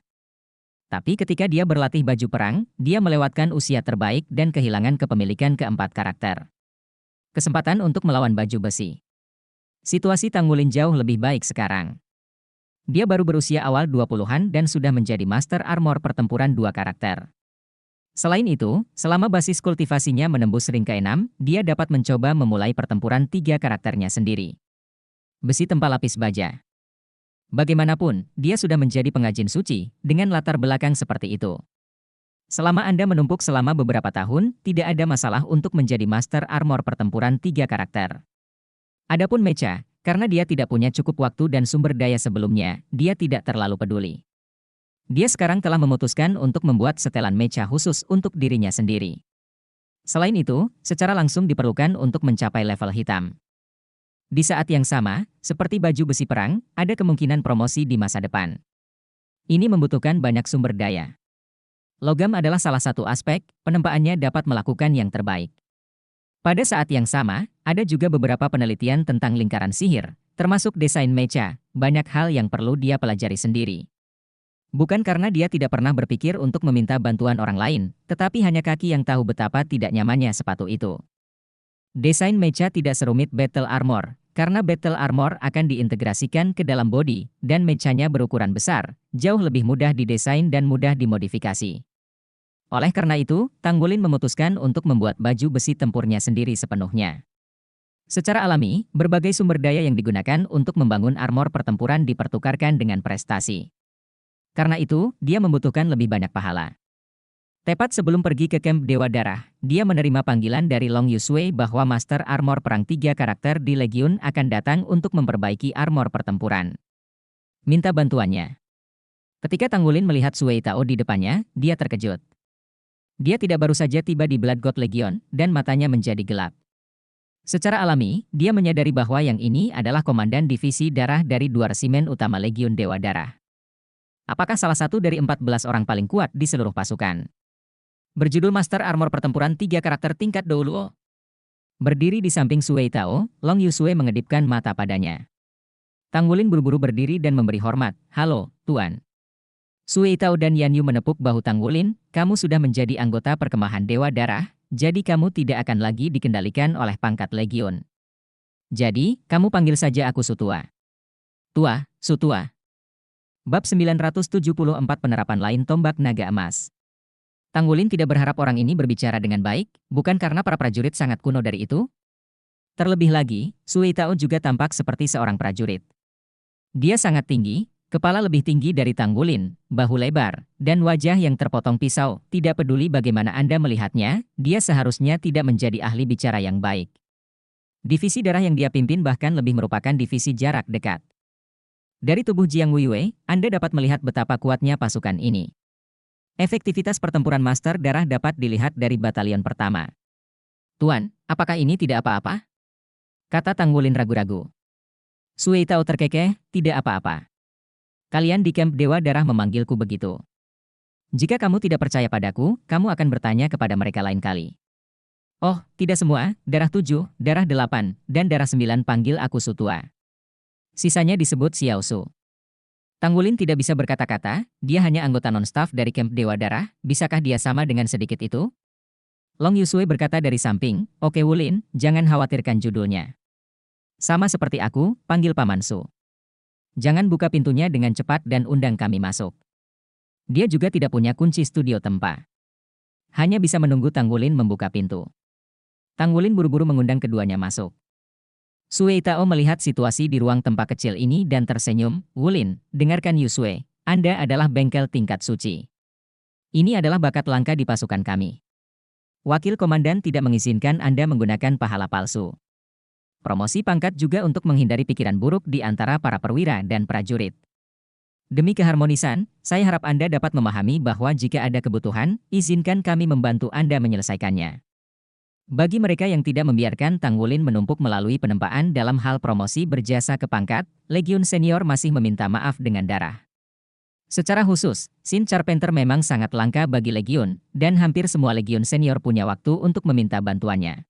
Tapi ketika dia berlatih baju perang, dia melewatkan usia terbaik dan kehilangan kepemilikan keempat karakter. Kesempatan untuk melawan baju besi. Situasi Tang Wulin jauh lebih baik sekarang. Dia baru berusia awal 20-an dan sudah menjadi Master Armor pertempuran 2 karakter. Selain itu, selama basis kultivasinya menembus ring ke-6, dia dapat mencoba memulai pertempuran 3 karakternya sendiri. Besi tempal lapis baja. Bagaimanapun, dia sudah menjadi pengrajin suci, dengan latar belakang seperti itu. Selama Anda menumpuk selama beberapa tahun, tidak ada masalah untuk menjadi Master Armor pertempuran 3 karakter. Adapun mecha, karena dia tidak punya cukup waktu dan sumber daya sebelumnya, dia tidak terlalu peduli. Dia sekarang telah memutuskan untuk membuat setelan mecha khusus untuk dirinya sendiri. Selain itu, secara langsung diperlukan untuk mencapai level hitam. Di saat yang sama, seperti baju besi perang, ada kemungkinan promosi di masa depan. Ini membutuhkan banyak sumber daya. Logam adalah salah satu aspek, penempaannya dapat melakukan yang terbaik. Pada saat yang sama, ada juga beberapa penelitian tentang lingkaran sihir, termasuk desain mecha, banyak hal yang perlu dia pelajari sendiri. Bukan karena dia tidak pernah berpikir untuk meminta bantuan orang lain, tetapi hanya kaki yang tahu betapa tidak nyamannya sepatu itu. Desain mecha tidak serumit Battle Armor, karena Battle Armor akan diintegrasikan ke dalam body, dan mechanya berukuran besar, jauh lebih mudah didesain dan mudah dimodifikasi. Oleh karena itu, Tang Wulin memutuskan untuk membuat baju besi tempurnya sendiri sepenuhnya. Secara alami, berbagai sumber daya yang digunakan untuk membangun armor pertempuran dipertukarkan dengan prestasi. Karena itu, dia membutuhkan lebih banyak pahala. Tepat sebelum pergi ke kamp Dewa Darah, dia menerima panggilan dari Long Yusui bahwa Master Armor Perang 3 karakter di Legiun akan datang untuk memperbaiki armor pertempuran. Minta bantuannya. Ketika Tang Wulin melihat Sui Tao di depannya, dia terkejut. Dia tidak baru saja tiba di Blood God Legion, dan matanya menjadi gelap. Secara alami, dia menyadari bahwa yang ini adalah komandan divisi darah dari 2 resimen utama Legiun Dewa Darah. Apakah salah satu dari 14 orang paling kuat di seluruh pasukan? Berjudul Master Armor Pertempuran 3 karakter tingkat Douluo. Berdiri di samping Sui Tao, Long Yusui mengedipkan mata padanya. Tang Wulin buru-buru berdiri dan memberi hormat. "Halo, Tuan." Sui Tao dan Yan Yu menepuk bahu Tang Wulin, "Kamu sudah menjadi anggota perkemahan Dewa Darah, jadi kamu tidak akan lagi dikendalikan oleh pangkat Legiun. Jadi, kamu panggil saja aku Sutua." "Tua, Sutua." Bab 974 Penerapan lain Tombak Naga Emas. Tang Wulin tidak berharap orang ini berbicara dengan baik, bukan karena para prajurit sangat kuno dari itu. Terlebih lagi, Sui Tao juga tampak seperti seorang prajurit. Dia sangat tinggi, kepala lebih tinggi dari Tang Wulin, bahu lebar, dan wajah yang terpotong pisau. Tidak peduli bagaimana Anda melihatnya, dia seharusnya tidak menjadi ahli bicara yang baik. Divisi darah yang dia pimpin bahkan lebih merupakan divisi jarak dekat. Dari tubuh Jiang Wuiwei, Anda dapat melihat betapa kuatnya pasukan ini. Efektivitas pertempuran Master Darah dapat dilihat dari batalion pertama. "Tuan, apakah ini tidak apa-apa?" kata Tang Wulin ragu-ragu. Sui Tao terkekeh, "Tidak apa-apa. Kalian di kamp Dewa Darah memanggilku begitu. Jika kamu tidak percaya padaku, kamu akan bertanya kepada mereka lain kali." Oh, tidak semua, darah 7, darah 8, dan darah 9 panggil aku Sutua. Sisanya disebut Xiao Su. Tanggulin tidak bisa berkata-kata, dia hanya anggota non-staff dari Camp Dewa Darah, bisakah dia sama dengan sedikit itu? Long Yusui berkata dari samping, oke Wulin, jangan khawatirkan judulnya. Sama seperti aku, panggil Paman Su. Jangan buka pintunya dengan cepat dan undang kami masuk. Dia juga tidak punya kunci studio tempa. Hanya bisa menunggu Tanggulin membuka pintu. Tanggulin buru-buru mengundang keduanya masuk. Sue Tao melihat situasi di ruang tempat kecil ini dan tersenyum, Wulin, dengarkan Yusue, Anda adalah bengkel tingkat suci. Ini adalah bakat langka di pasukan kami. Wakil komandan tidak mengizinkan Anda menggunakan pahala palsu. Promosi pangkat juga untuk menghindari pikiran buruk di antara para perwira dan prajurit. Demi keharmonisan, saya harap Anda dapat memahami bahwa jika ada kebutuhan, izinkan kami membantu Anda menyelesaikannya. Bagi mereka yang tidak membiarkan Tanggulin menumpuk melalui penempaan dalam hal promosi berjasa ke pangkat, Legiun Senior masih meminta maaf dengan darah. Secara khusus, Sin Carpenter memang sangat langka bagi Legiun, dan hampir semua Legiun Senior punya waktu untuk meminta bantuannya.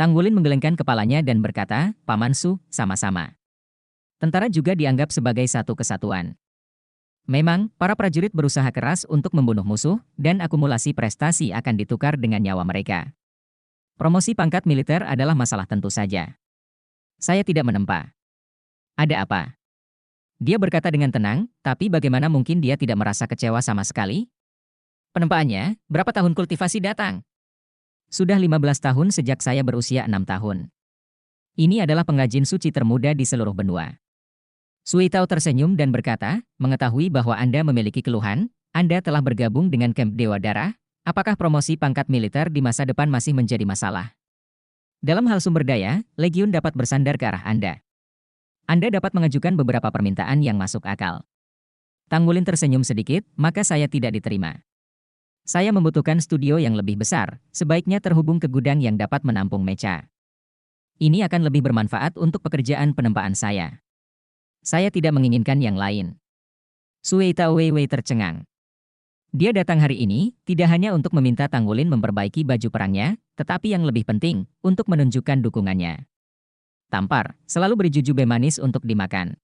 Tanggulin menggelengkan kepalanya dan berkata, Paman Su, sama-sama. Tentara juga dianggap sebagai satu kesatuan. Memang, para prajurit berusaha keras untuk membunuh musuh, dan akumulasi prestasi akan ditukar dengan nyawa mereka. Promosi pangkat militer adalah masalah tentu saja. Saya tidak menempa. Ada apa? Dia berkata dengan tenang, tapi bagaimana mungkin dia tidak merasa kecewa sama sekali? Penempaannya, berapa tahun kultivasi datang? Sudah 15 tahun sejak saya berusia 6 tahun. Ini adalah pengrajin suci termuda di seluruh benua. Sui Tao tersenyum dan berkata, mengetahui bahwa Anda memiliki keluhan, Anda telah bergabung dengan Camp Dewa Darah, apakah promosi pangkat militer di masa depan masih menjadi masalah? Dalam hal sumber daya, Legiun dapat bersandar ke arah Anda. Anda dapat mengajukan beberapa permintaan yang masuk akal. Tanggulin tersenyum sedikit, maka saya tidak diterima. Saya membutuhkan studio yang lebih besar, sebaiknya terhubung ke gudang yang dapat menampung mecha. Ini akan lebih bermanfaat untuk pekerjaan penempaan saya. Saya tidak menginginkan yang lain. Sui Tao Wei tercengang. Dia datang hari ini, tidak hanya untuk meminta Tanggulin memperbaiki baju perangnya, tetapi yang lebih penting, untuk menunjukkan dukungannya. Tampar, selalu beri jujube manis untuk dimakan.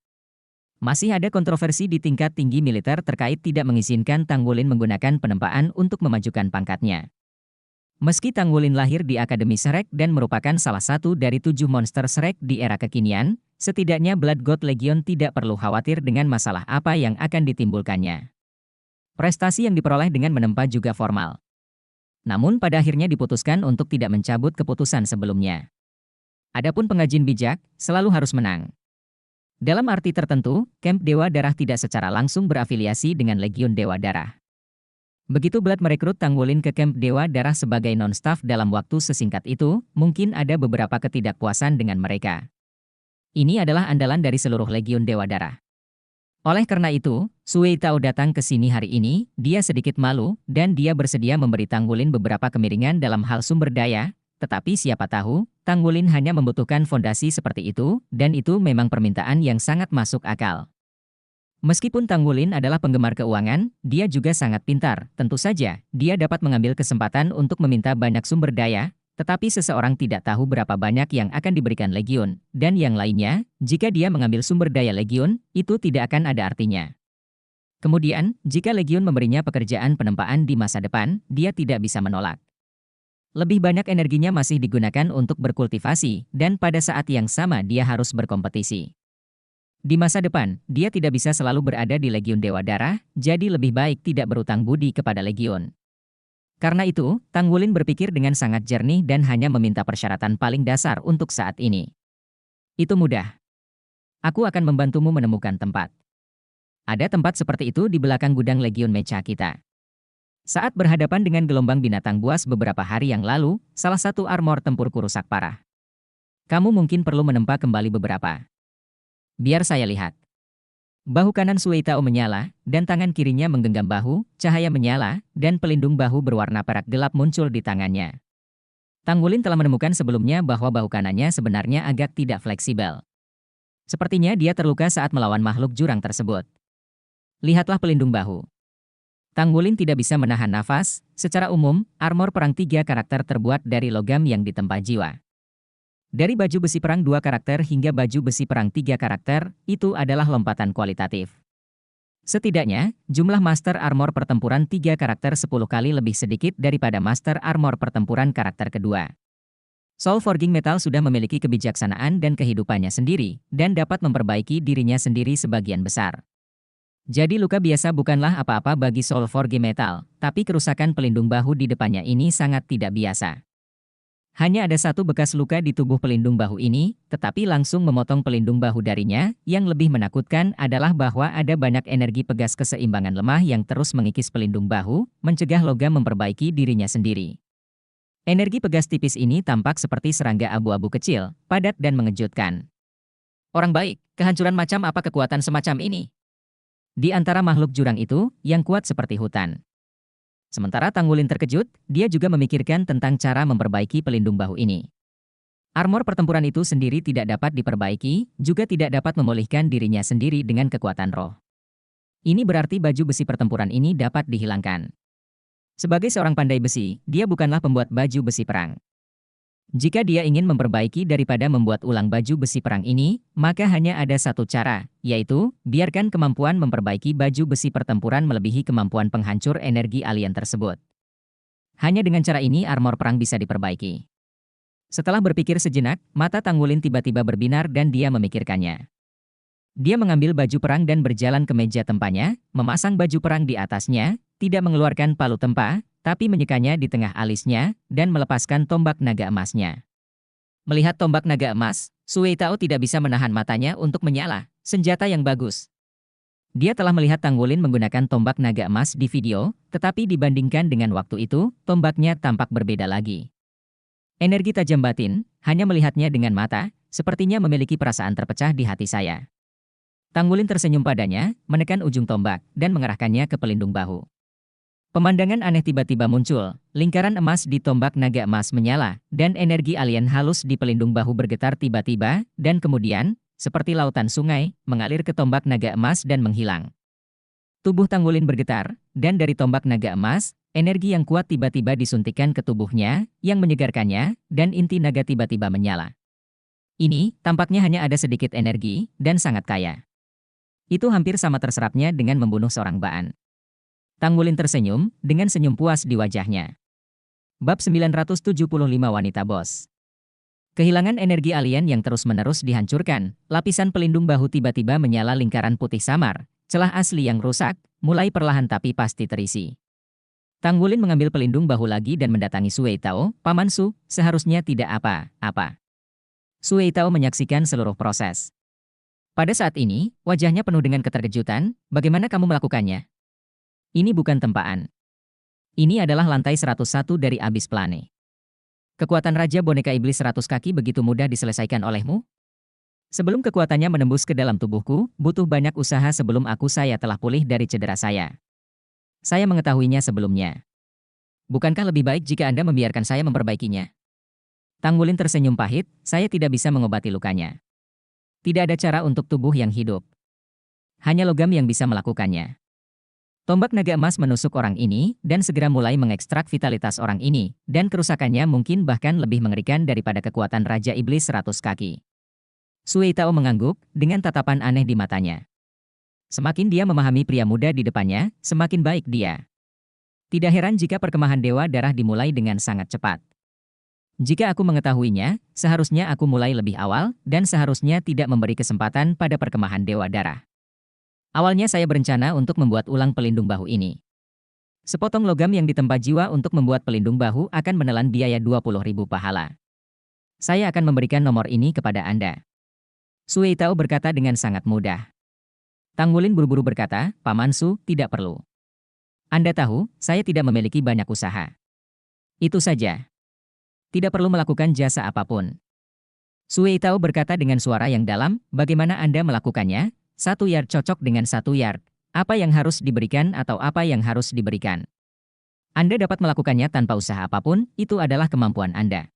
Masih ada kontroversi di tingkat tinggi militer terkait tidak mengizinkan Tanggulin menggunakan penempaan untuk memajukan pangkatnya. Meski Tanggulin lahir di Akademi Shrek dan merupakan salah satu dari 7 monster Shrek di era kekinian, setidaknya Blood God Legion tidak perlu khawatir dengan masalah apa yang akan ditimbulkannya. Prestasi yang diperoleh dengan menempa juga formal. Namun pada akhirnya diputuskan untuk tidak mencabut keputusan sebelumnya. Adapun pengajin bijak, selalu harus menang. Dalam arti tertentu, Camp Dewa Darah tidak secara langsung berafiliasi dengan Legiun Dewa Darah. Begitu Blood merekrut Tanggulin ke Camp Dewa Darah sebagai non-staff dalam waktu sesingkat itu, mungkin ada beberapa ketidakpuasan dengan mereka. Ini adalah andalan dari seluruh Legiun Dewa Darah. Oleh karena itu, Sui Tao datang ke sini hari ini, dia sedikit malu, dan dia bersedia memberi Tanggulin beberapa kemiringan dalam hal sumber daya, tetapi siapa tahu, Tanggulin hanya membutuhkan fondasi seperti itu, dan itu memang permintaan yang sangat masuk akal. Meskipun Tanggulin adalah penggemar keuangan, dia juga sangat pintar, tentu saja, dia dapat mengambil kesempatan untuk meminta banyak sumber daya, tetapi seseorang tidak tahu berapa banyak yang akan diberikan Legiun, dan yang lainnya, jika dia mengambil sumber daya Legiun, itu tidak akan ada artinya. Kemudian, jika Legiun memberinya pekerjaan penempaan di masa depan, dia tidak bisa menolak. Lebih banyak energinya masih digunakan untuk berkultivasi, dan pada saat yang sama dia harus berkompetisi. Di masa depan, dia tidak bisa selalu berada di Legiun Dewa Darah, jadi lebih baik tidak berutang budi kepada Legiun. Karena itu, Tanggulin berpikir dengan sangat jernih dan hanya meminta persyaratan paling dasar untuk saat ini. Itu mudah. Aku akan membantumu menemukan tempat. Ada tempat seperti itu di belakang gudang Legiun Mecha kita. Saat berhadapan dengan gelombang binatang buas beberapa hari yang lalu, salah satu armor tempurku rusak parah. Kamu mungkin perlu menempa kembali beberapa. Biar saya lihat. Bahu kanan Sui Tao menyala, dan tangan kirinya menggenggam bahu, cahaya menyala, dan pelindung bahu berwarna perak gelap muncul di tangannya. Tanggulin telah menemukan sebelumnya bahwa bahu kanannya sebenarnya agak tidak fleksibel. Sepertinya dia terluka saat melawan makhluk jurang tersebut. Lihatlah pelindung bahu. Tang Wulin tidak bisa menahan nafas. Secara umum, armor perang 3 karakter terbuat dari logam yang ditempa jiwa. Dari baju besi perang 2 karakter hingga baju besi perang 3 karakter, itu adalah lompatan kualitatif. Setidaknya, jumlah Master Armor pertempuran 3 karakter 10 kali lebih sedikit daripada Master Armor pertempuran karakter kedua. Soul Forging Metal sudah memiliki kebijaksanaan dan kehidupannya sendiri, dan dapat memperbaiki dirinya sendiri sebagian besar. Jadi luka biasa bukanlah apa-apa bagi Soul Forging Metal, tapi kerusakan pelindung bahu di depannya ini sangat tidak biasa. Hanya ada satu bekas luka di tubuh pelindung bahu ini, tetapi langsung memotong pelindung bahu darinya. Yang lebih menakutkan adalah bahwa ada banyak energi pegas keseimbangan lemah yang terus mengikis pelindung bahu, mencegah logam memperbaiki dirinya sendiri. Energi pegas tipis ini tampak seperti serangga abu-abu kecil, padat dan mengejutkan. Orang baik, kehancuran macam apa kekuatan semacam ini? Di antara makhluk jurang itu, yang kuat seperti hutan. Sementara Tang Wulin terkejut, dia juga memikirkan tentang cara memperbaiki pelindung bahu ini. Armor pertempuran itu sendiri tidak dapat diperbaiki, juga tidak dapat memulihkan dirinya sendiri dengan kekuatan roh. Ini berarti baju besi pertempuran ini dapat dihilangkan. Sebagai seorang pandai besi, dia bukanlah pembuat baju besi perang. Jika dia ingin memperbaiki daripada membuat ulang baju besi perang ini, maka hanya ada satu cara, yaitu biarkan kemampuan memperbaiki baju besi pertempuran melebihi kemampuan penghancur energi alien tersebut. Hanya dengan cara ini armor perang bisa diperbaiki. Setelah berpikir sejenak, mata Tang Wulin tiba-tiba berbinar dan dia memikirkannya. Dia mengambil baju perang dan berjalan ke meja tempanya, memasang baju perang di atasnya, tidak mengeluarkan palu tempa, tapi menyekanya di tengah alisnya, dan melepaskan tombak naga emasnya. Melihat tombak naga emas, Sui Tao tidak bisa menahan matanya untuk menyala. Senjata yang bagus. Dia telah melihat Tang Wulin menggunakan tombak naga emas di video, tetapi dibandingkan dengan waktu itu, tombaknya tampak berbeda lagi. Energi tajam batin, hanya melihatnya dengan mata, sepertinya memiliki perasaan terpecah di hati saya. Tang Wulin tersenyum padanya, menekan ujung tombak, dan mengerahkannya ke pelindung bahu. Pemandangan aneh tiba-tiba muncul, lingkaran emas di tombak naga emas menyala, dan energi alien halus di pelindung bahu bergetar tiba-tiba, dan kemudian, seperti lautan sungai, mengalir ke tombak naga emas dan menghilang. Tubuh Tang Wulin bergetar, dan dari tombak naga emas, energi yang kuat tiba-tiba disuntikkan ke tubuhnya, yang menyegarkannya, dan inti naga tiba-tiba menyala. Ini, tampaknya hanya ada sedikit energi, dan sangat kaya. Itu hampir sama terserapnya dengan membunuh seorang Baan. Tang Wulin tersenyum, dengan senyum puas di wajahnya. Bab 975 Wanita Bos. Kehilangan energi alien yang terus-menerus dihancurkan, lapisan pelindung bahu tiba-tiba menyala lingkaran putih samar, celah asli yang rusak, mulai perlahan tapi pasti terisi. Tang Wulin mengambil pelindung bahu lagi dan mendatangi Sui Tao, Paman Su, seharusnya tidak apa-apa. Sui Tao menyaksikan seluruh proses. Pada saat ini, wajahnya penuh dengan keterkejutan. Bagaimana kamu melakukannya? Ini bukan tempaan. Ini adalah lantai 101 dari Abyss Plane. Kekuatan Raja Boneka Iblis 100 kaki begitu mudah diselesaikan olehmu? Sebelum kekuatannya menembus ke dalam tubuhku, butuh banyak usaha sebelum saya telah pulih dari cedera saya. Saya mengetahuinya sebelumnya. Bukankah lebih baik jika Anda membiarkan saya memperbaikinya? Tang Wulin tersenyum pahit, saya tidak bisa mengobati lukanya. Tidak ada cara untuk tubuh yang hidup. Hanya logam yang bisa melakukannya. Tombak naga emas menusuk orang ini, dan segera mulai mengekstrak vitalitas orang ini, dan kerusakannya mungkin bahkan lebih mengerikan daripada kekuatan Raja Iblis 100 kaki. Sui Tao mengangguk, dengan tatapan aneh di matanya. Semakin dia memahami pria muda di depannya, semakin baik dia. Tidak heran jika perkemahan Dewa Darah dimulai dengan sangat cepat. Jika aku mengetahuinya, seharusnya aku mulai lebih awal, dan seharusnya tidak memberi kesempatan pada perkemahan Dewa Darah. Awalnya saya berencana untuk membuat ulang pelindung bahu ini. Sepotong logam yang ditempa jiwa untuk membuat pelindung bahu akan menelan biaya 20.000 pahala. Saya akan memberikan nomor ini kepada Anda. Sui Tao berkata dengan sangat mudah. Tang Wulin buru-buru berkata, Paman Su, tidak perlu. Anda tahu, saya tidak memiliki banyak usaha. Itu saja. Tidak perlu melakukan jasa apapun. Sui Tao berkata dengan suara yang dalam, bagaimana Anda melakukannya? 1 yard cocok dengan 1 yard. Apa yang harus diberikan atau apa yang harus diberikan? Anda dapat melakukannya tanpa usaha apapun, itu adalah kemampuan Anda.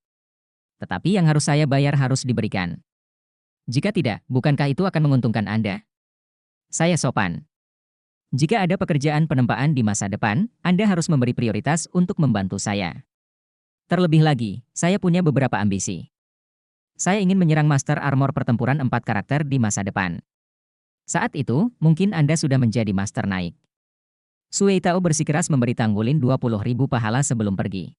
Tetapi yang harus saya bayar harus diberikan. Jika tidak, bukankah itu akan menguntungkan Anda? Saya sopan. Jika ada pekerjaan penempaan di masa depan, Anda harus memberi prioritas untuk membantu saya. Terlebih lagi, saya punya beberapa ambisi. Saya ingin menyerang Master Armor pertempuran 4 karakter di masa depan. Saat itu, mungkin Anda sudah menjadi Master Naik. Sui Tao bersikeras memberi Tanggulin 20.000 pahala sebelum pergi.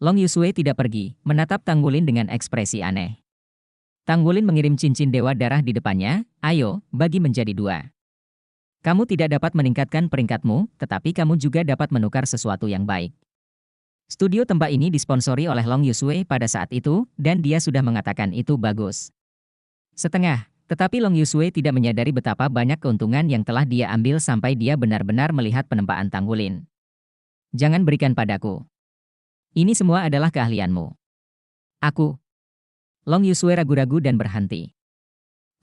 Long Yusue tidak pergi, menatap Tanggulin dengan ekspresi aneh. Tanggulin mengirim cincin Dewa Darah di depannya, ayo, bagi menjadi 2. Kamu tidak dapat meningkatkan peringkatmu, tetapi kamu juga dapat menukar sesuatu yang baik. Studio tempat ini disponsori oleh Long Yusue pada saat itu, dan dia sudah mengatakan itu bagus. Setengah, tetapi Long Yusue tidak menyadari betapa banyak keuntungan yang telah dia ambil sampai dia benar-benar melihat penempaan Tanggulin. Jangan berikan padaku. Ini semua adalah keahlianmu. Aku. Long Yusue ragu-ragu dan berhenti.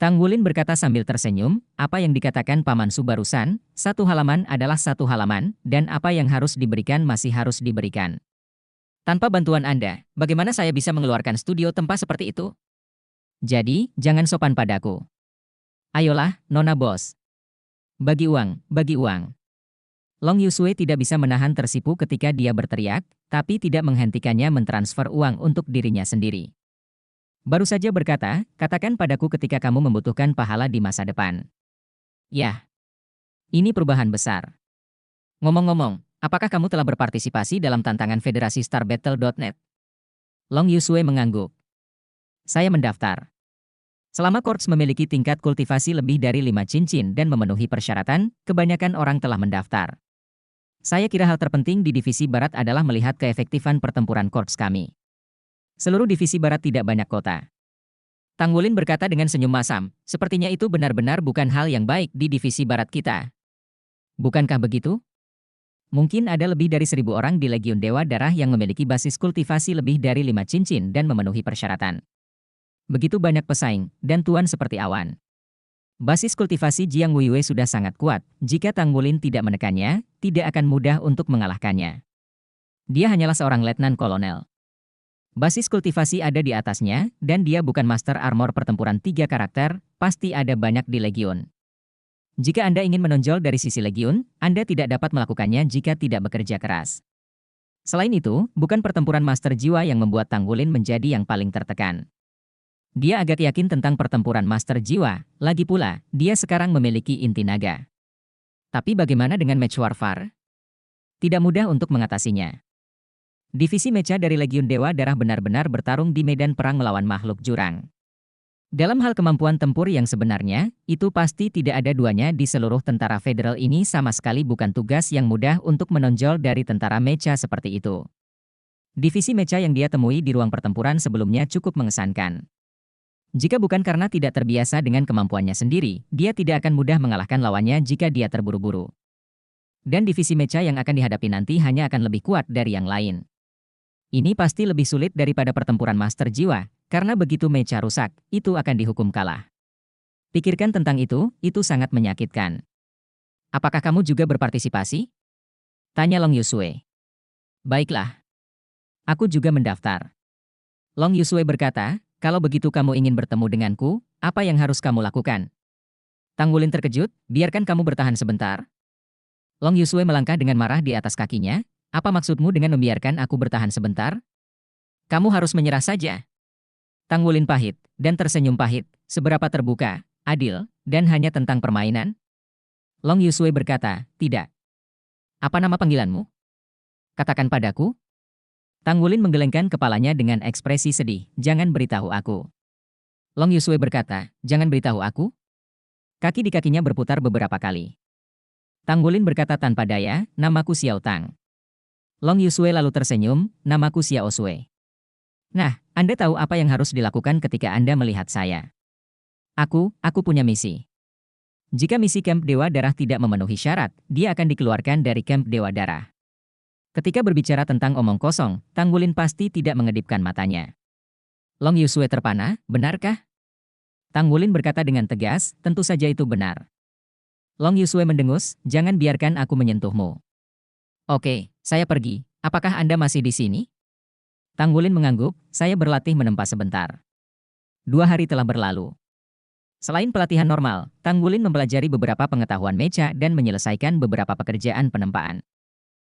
Tanggulin berkata sambil tersenyum, apa yang dikatakan Paman Su barusan, 1 halaman adalah 1 halaman, dan apa yang harus diberikan masih harus diberikan. Tanpa bantuan Anda, bagaimana saya bisa mengeluarkan studio tempat seperti itu? Jadi, jangan sopan padaku. Ayolah, Nona Bos. Bagi uang, bagi uang. Long Yusue tidak bisa menahan tersipu ketika dia berteriak, tapi tidak menghentikannya mentransfer uang untuk dirinya sendiri. Baru saja berkata, katakan padaku ketika kamu membutuhkan pahala di masa depan. Yah, ini perubahan besar. Ngomong-ngomong, apakah kamu telah berpartisipasi dalam tantangan Federasi StarBattle.net? Long Yusue mengangguk. Saya mendaftar. Selama Quartz memiliki tingkat kultivasi lebih dari 5 cincin dan memenuhi persyaratan, kebanyakan orang telah mendaftar. Saya kira hal terpenting di divisi barat adalah melihat keefektifan pertempuran Quartz kami. Seluruh divisi barat tidak banyak kota. Tanggulin berkata dengan senyum masam, sepertinya itu benar-benar bukan hal yang baik di divisi barat kita. Bukankah begitu? Mungkin ada lebih dari 1.000 orang di Legiun Dewa Darah yang memiliki basis kultivasi lebih dari 5 cincin dan memenuhi persyaratan. Begitu banyak pesaing, dan tuan seperti awan. Basis kultivasi Jiang Weiwei sudah sangat kuat, jika Tanggulin tidak menekannya, tidak akan mudah untuk mengalahkannya. Dia hanyalah seorang letnan kolonel. Basis kultivasi ada di atasnya, dan dia bukan Master Armor pertempuran 3 karakter, pasti ada banyak di Legiun. Jika Anda ingin menonjol dari sisi Legiun, Anda tidak dapat melakukannya jika tidak bekerja keras. Selain itu, bukan pertempuran Master Jiwa yang membuat Tanggulin menjadi yang paling tertekan. Dia agak yakin tentang pertempuran Master Jiwa, lagi pula, dia sekarang memiliki inti naga. Tapi bagaimana dengan Match Warfare? Tidak mudah untuk mengatasinya. Divisi mecha dari Legiun Dewa Darah benar-benar bertarung di medan perang melawan makhluk jurang. Dalam hal kemampuan tempur yang sebenarnya, itu pasti tidak ada duanya di seluruh tentara federal ini sama sekali bukan tugas yang mudah untuk menonjol dari tentara mecha seperti itu. Divisi mecha yang dia temui di ruang pertempuran sebelumnya cukup mengesankan. Jika bukan karena tidak terbiasa dengan kemampuannya sendiri, dia tidak akan mudah mengalahkan lawannya jika dia terburu-buru. Dan divisi mecha yang akan dihadapi nanti hanya akan lebih kuat dari yang lain. Ini pasti lebih sulit daripada pertempuran Master Jiwa, karena begitu mecha rusak, itu akan dihukum kalah. Pikirkan tentang itu sangat menyakitkan. Apakah kamu juga berpartisipasi? Tanya Long Yusue. Baiklah. Aku juga mendaftar. Long Yusue berkata, kalau begitu kamu ingin bertemu denganku, apa yang harus kamu lakukan? Tanggulin terkejut, biarkan kamu bertahan sebentar. Long Yusue melangkah dengan marah di atas kakinya. Apa maksudmu dengan membiarkan aku bertahan sebentar? Kamu harus menyerah saja. Tanggulin pahit, dan tersenyum pahit, seberapa terbuka, adil, dan hanya tentang permainan? Long Yusue berkata, tidak. Apa nama panggilanmu? Katakan padaku. Tanggulin menggelengkan kepalanya dengan ekspresi sedih, jangan beritahu aku. Long Yusue berkata, jangan beritahu aku? Kaki di kakinya berputar beberapa kali. Tanggulin berkata tanpa daya, namaku Xiao Tang. Long Yusue lalu tersenyum, namaku Xiao Sui. Nah, Anda tahu apa yang harus dilakukan ketika Anda melihat saya. Aku punya misi. Jika misi Camp Dewa Darah tidak memenuhi syarat, dia akan dikeluarkan dari Camp Dewa Darah. Ketika berbicara tentang omong kosong, Tanggulin pasti tidak mengedipkan matanya. Long Yusue terpana, benarkah? Tanggulin berkata dengan tegas, tentu saja itu benar. Long Yusue mendengus, jangan biarkan aku menyentuhmu. Oke, saya pergi. Apakah Anda masih di sini? Tanggulin mengangguk, saya berlatih menempa sebentar. 2 hari telah berlalu. Selain pelatihan normal, Tang Wulin mempelajari beberapa pengetahuan mecha dan menyelesaikan beberapa pekerjaan penempaan.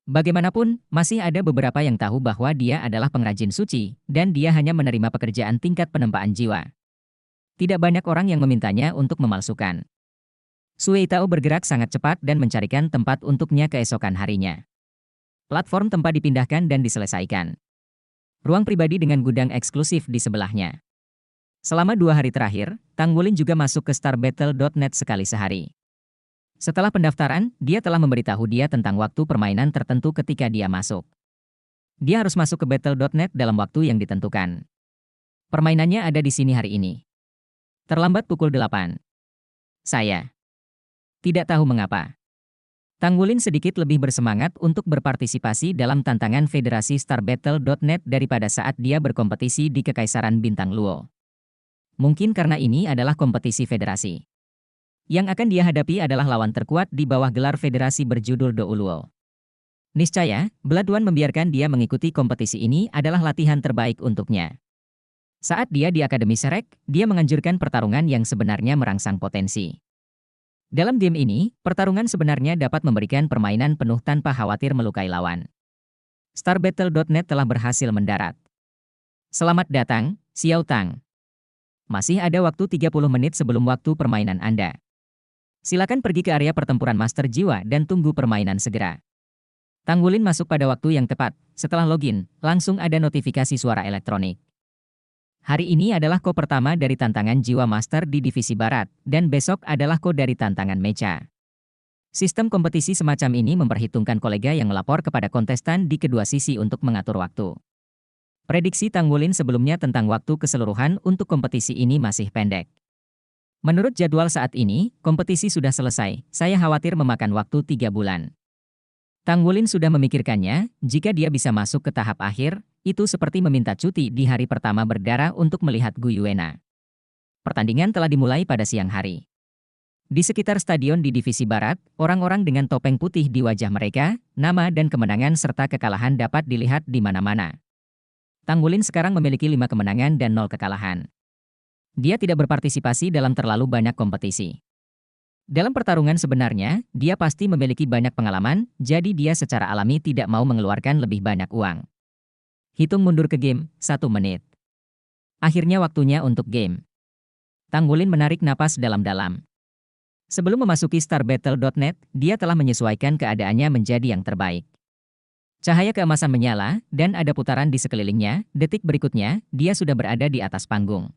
Bagaimanapun, masih ada beberapa yang tahu bahwa dia adalah pengrajin suci, dan dia hanya menerima pekerjaan tingkat penempaan jiwa. Tidak banyak orang yang memintanya untuk memalsukan. Sui Tao bergerak sangat cepat dan mencarikan tempat untuknya keesokan harinya. Platform tempat dipindahkan dan diselesaikan. Ruang pribadi dengan gudang eksklusif di sebelahnya. Selama 2 hari terakhir, Tang Wulin juga masuk ke starbattle.net sekali sehari. Setelah pendaftaran, dia telah memberitahu dia tentang waktu permainan tertentu ketika dia masuk. Dia harus masuk ke battle.net dalam waktu yang ditentukan. Permainannya ada di sini hari ini. Terlambat pukul 8. Saya tidak tahu mengapa. Tang Wulin sedikit lebih bersemangat untuk berpartisipasi dalam tantangan Federasi starbattle.net daripada saat dia berkompetisi di Kekaisaran Bintang Luo. Mungkin karena ini adalah kompetisi federasi. Yang akan dia hadapi adalah lawan terkuat di bawah gelar federasi berjudul Douluo. Niscaya, Blood One membiarkan dia mengikuti kompetisi ini adalah latihan terbaik untuknya. Saat dia di Akademi Serek, dia menganjurkan pertarungan yang sebenarnya merangsang potensi. Dalam game ini, pertarungan sebenarnya dapat memberikan permainan penuh tanpa khawatir melukai lawan. starbattle.net telah berhasil mendarat. Selamat datang, Xiao Tang. Masih ada waktu 30 menit sebelum waktu permainan Anda. Silakan pergi ke area pertempuran Master Jiwa dan tunggu permainan segera. Tang Wulin masuk pada waktu yang tepat. Setelah login, langsung ada notifikasi suara elektronik. Hari ini adalah ko pertama dari tantangan Jiwa Master di Divisi Barat, dan besok adalah ko dari tantangan Mecha. Sistem kompetisi semacam ini memperhitungkan kolega yang melapor kepada kontestan di kedua sisi untuk mengatur waktu. Prediksi Tang Wulin sebelumnya tentang waktu keseluruhan untuk kompetisi ini masih pendek. Menurut jadwal saat ini, kompetisi sudah selesai. Saya khawatir memakan waktu 3 bulan. Tang Wulin sudah memikirkannya, jika dia bisa masuk ke tahap akhir, itu seperti meminta cuti di hari pertama berdarah untuk melihat Gu Yuena. Pertandingan telah dimulai pada siang hari. Di sekitar stadion di Divisi Barat, orang-orang dengan topeng putih di wajah mereka, nama dan kemenangan serta kekalahan dapat dilihat di mana-mana. Tang Wulin sekarang memiliki 5 kemenangan dan 0 kekalahan. Dia tidak berpartisipasi dalam terlalu banyak kompetisi. Dalam pertarungan sebenarnya, dia pasti memiliki banyak pengalaman, jadi dia secara alami tidak mau mengeluarkan lebih banyak uang. Hitung mundur ke game, 1 menit. Akhirnya waktunya untuk game. Tang Wulin menarik napas dalam-dalam. Sebelum memasuki starbattle.net, dia telah menyesuaikan keadaannya menjadi yang terbaik. Cahaya keemasan menyala, dan ada putaran di sekelilingnya. Detik berikutnya, dia sudah berada di atas panggung.